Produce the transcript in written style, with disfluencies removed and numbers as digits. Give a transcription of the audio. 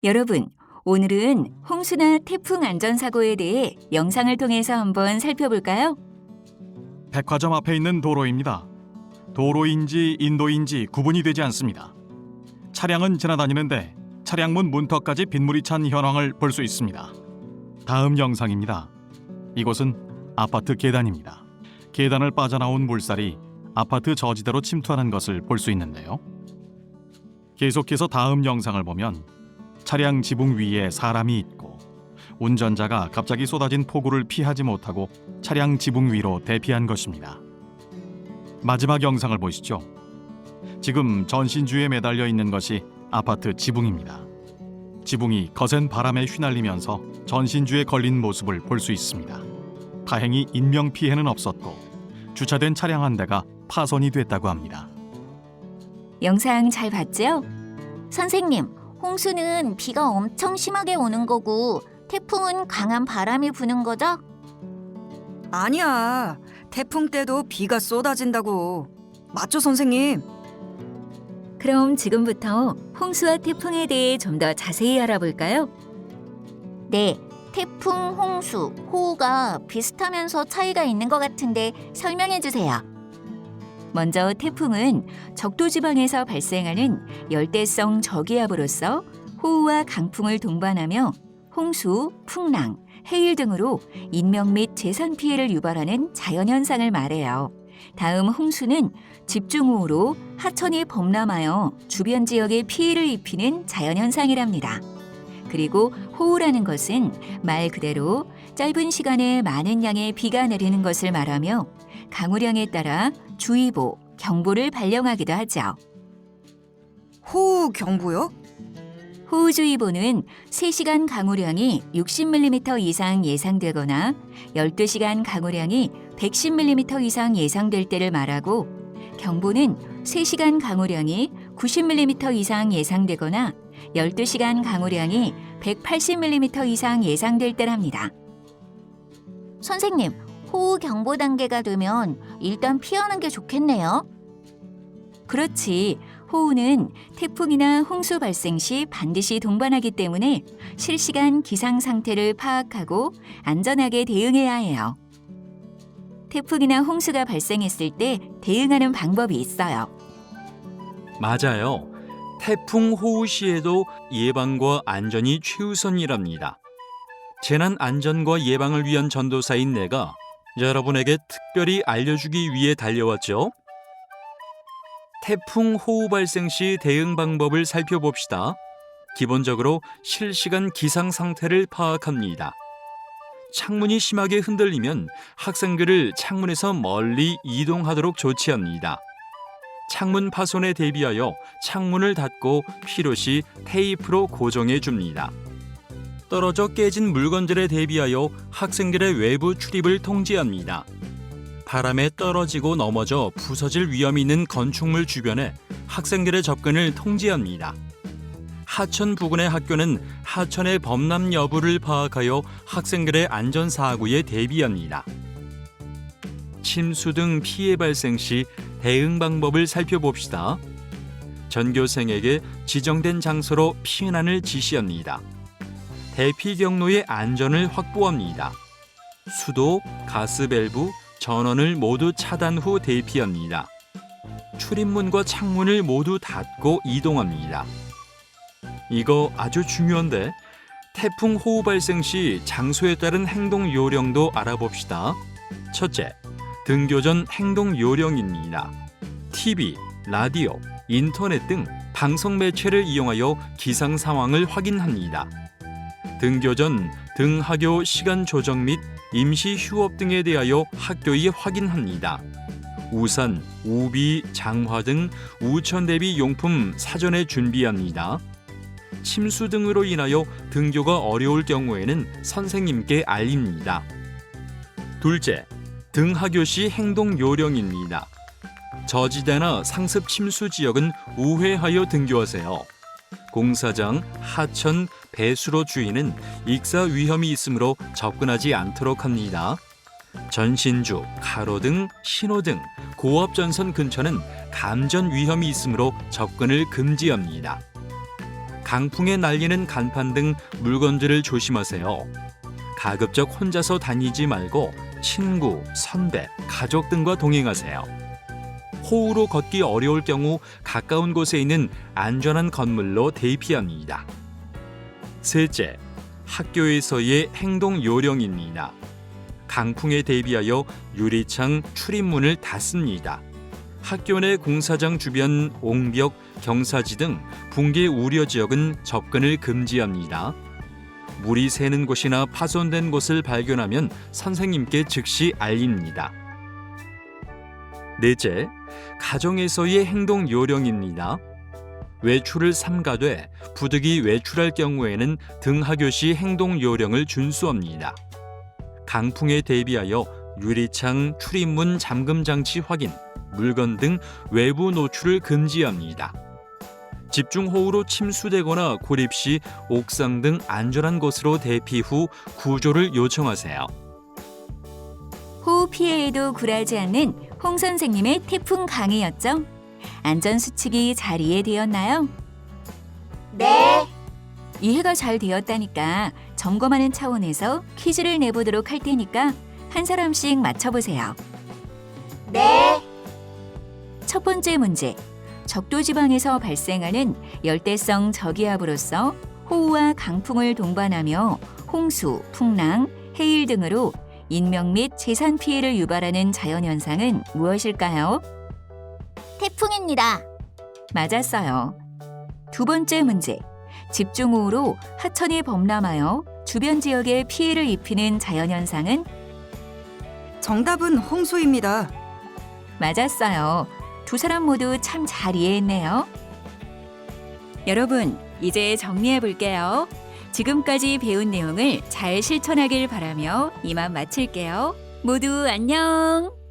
여러분, 오늘은 홍수나 태풍 안전사고에 대해 영상을 통해서 한번 살펴볼까요? 백화점 앞에 있는 도로입니다. 도로인지 인도인지 구분이 되지 않습니다. 차량은 지나다니는데 차량문 문턱까지 빗물이 찬 현황을 볼 수 있습니다. 다음 영상입니다. 이곳은 아파트 계단입니다. 계단을 빠져나온 물살이 아파트 저지대로 침투하는 것을 볼 수 있는데요. 계속해서 다음 영상을 보면 차량 지붕 위에 사람이 있고 운전자가 갑자기 쏟아진 폭우를 피하지 못하고 차량 지붕 위로 대피한 것입니다. 마지막 영상을 보시죠. 지금 전신주에 매달려 있는 것이 아파트 지붕입니다. 지붕이 거센 바람에 휘날리면서 전신주에 걸린 모습을 볼 수 있습니다. 다행히 인명피해는 없었고 주차된 차량 한 대가 파손이 됐다고 합니다. 영상 잘 봤죠? 선생님, 홍수는 비가 엄청 심하게 오는 거고 태풍은 강한 바람이 부는 거죠? 아니야. 태풍 때도 비가 쏟아진다고. 맞죠, 선생님? 그럼 지금부터 홍수와 태풍에 대해 좀 더 자세히 알아볼까요? 네, 태풍, 홍수, 호우가 비슷하면서 차이가 있는 것 같은데 설명해 주세요. 먼저 태풍은 적도지방에서 발생하는 열대성 저기압으로서 호우와 강풍을 동반하며 홍수, 풍랑, 해일 등으로 인명 및 재산 피해를 유발하는 자연현상을 말해요. 다음 홍수는 집중호우로 하천이 범람하여 주변 지역에 피해를 입히는 자연현상이랍니다. 그리고 호우라는 것은 말 그대로 짧은 시간에 많은 양의 비가 내리는 것을 말하며 강우량에 따라 주의보, 경보를 발령하기도 하죠. 호우 경보요? 호우주의보는 3시간 강우량이 60mm 이상 예상되거나 12시간 강우량이 110mm 이상 예상될 때를 말하고, 경보는 3시간 강우량이 90mm 이상 예상되거나 12시간 강우량이 180mm 이상 예상될 때랍니다. 선생님, 호우 경보 단계가 되면 일단 피하는 게 좋겠네요. 그렇지. 호우는 태풍이나 홍수 발생 시 반드시 동반하기 때문에 실시간 기상 상태를 파악하고 안전하게 대응해야 해요. 태풍이나 홍수가 발생했을 때 대응하는 방법이 있어요. 맞아요. 태풍 호우 시에도 예방과 안전이 최우선이랍니다. 재난 안전과 예방을 위한 전도사인 내가 여러분에게 특별히 알려주기 위해 달려왔죠. 태풍 호우 발생 시 대응 방법을 살펴봅시다. 기본적으로 실시간 기상 상태를 파악합니다. 창문이 심하게 흔들리면 학생들을 창문에서 멀리 이동하도록 조치합니다. 창문 파손에 대비하여 창문을 닫고 필요시 테이프로 고정해 줍니다. 떨어져 깨진 물건들에 대비하여 학생들의 외부 출입을 통제합니다. 바람에 떨어지고 넘어져 부서질 위험이 있는 건축물 주변에 학생들의 접근을 통제합니다. 하천 부근의 학교는 하천의 범람 여부를 파악하여 학생들의 안전사고에 대비합니다. 침수 등 피해 발생 시 대응 방법을 살펴봅시다. 전교생에게 지정된 장소로 피난을 지시합니다. 대피 경로의 안전을 확보합니다. 수도, 가스밸브, 전원을 모두 차단 후 대피합니다. 출입문과 창문을 모두 닫고 이동합니다. 이거 아주 중요한데, 태풍 호우 발생 시 장소에 따른 행동 요령도 알아봅시다. 첫째, 등교 전 행동 요령입니다. TV, 라디오, 인터넷 등 방송 매체를 이용하여 기상 상황을 확인합니다. 등교 전 등하교 시간 조정 및 임시 휴업 등에 대하여 학교에 확인합니다. 우산, 우비, 장화 등 우천 대비 용품 사전에 준비합니다. 침수 등으로 인하여 등교가 어려울 경우에는 선생님께 알립니다. 둘째, 등하교 시 행동 요령입니다. 저지대나 상습 침수 지역은 우회하여 등교하세요. 공사장, 하천, 배수로 주위는 익사 위험이 있으므로 접근하지 않도록 합니다. 전신주, 가로등, 신호등, 고압전선 근처는 감전 위험이 있으므로 접근을 금지합니다. 강풍에 날리는 간판 등 물건들을 조심하세요. 가급적 혼자서 다니지 말고 친구, 선배, 가족 등과 동행하세요. 호우로 걷기 어려울 경우 가까운 곳에 있는 안전한 건물로 대피합니다. 셋째, 학교에서의 행동 요령입니다. 강풍에 대비하여 유리창 출입문을 닫습니다. 학교 내 공사장 주변 옹벽, 경사지 등 붕괴 우려 지역은 접근을 금지합니다. 물이 새는 곳이나 파손된 곳을 발견하면 선생님께 즉시 알립니다. 넷째, 가정에서의 행동 요령입니다. 외출을 삼가되 부득이 외출할 경우에는 등하교 시 행동 요령을 준수합니다. 강풍에 대비하여 유리창, 출입문 잠금 장치 확인, 물건 등 외부 노출을 금지합니다. 집중호우로 침수되거나 고립 시 옥상 등 안전한 곳으로 대피 후 구조를 요청하세요. 호우 피해에도 굴하지 않는 홍 선생님의 태풍 강의였죠. 안전수칙이 잘 이해되었나요? 네. 이해가 잘 되었다니까 점검하는 차원에서 퀴즈를 내보도록 할 테니까 한 사람씩 맞춰보세요. 네. 첫 번째 문제. 적도지방에서 발생하는 열대성 저기압으로서 호우와 강풍을 동반하며 홍수, 풍랑, 해일 등으로 인명 및 재산 피해를 유발하는 자연현상은 무엇일까요? 태풍입니다. 맞았어요. 두 번째 문제. 집중호우로 하천이 범람하여 주변 지역에 피해를 입히는 자연현상은? 정답은 홍수입니다. 맞았어요. 두 사람 모두 참 잘 이해했네요. 여러분, 이제 정리해 볼게요. 지금까지 배운 내용을 잘 실천하길 바라며 이만 마칠게요. 모두 안녕!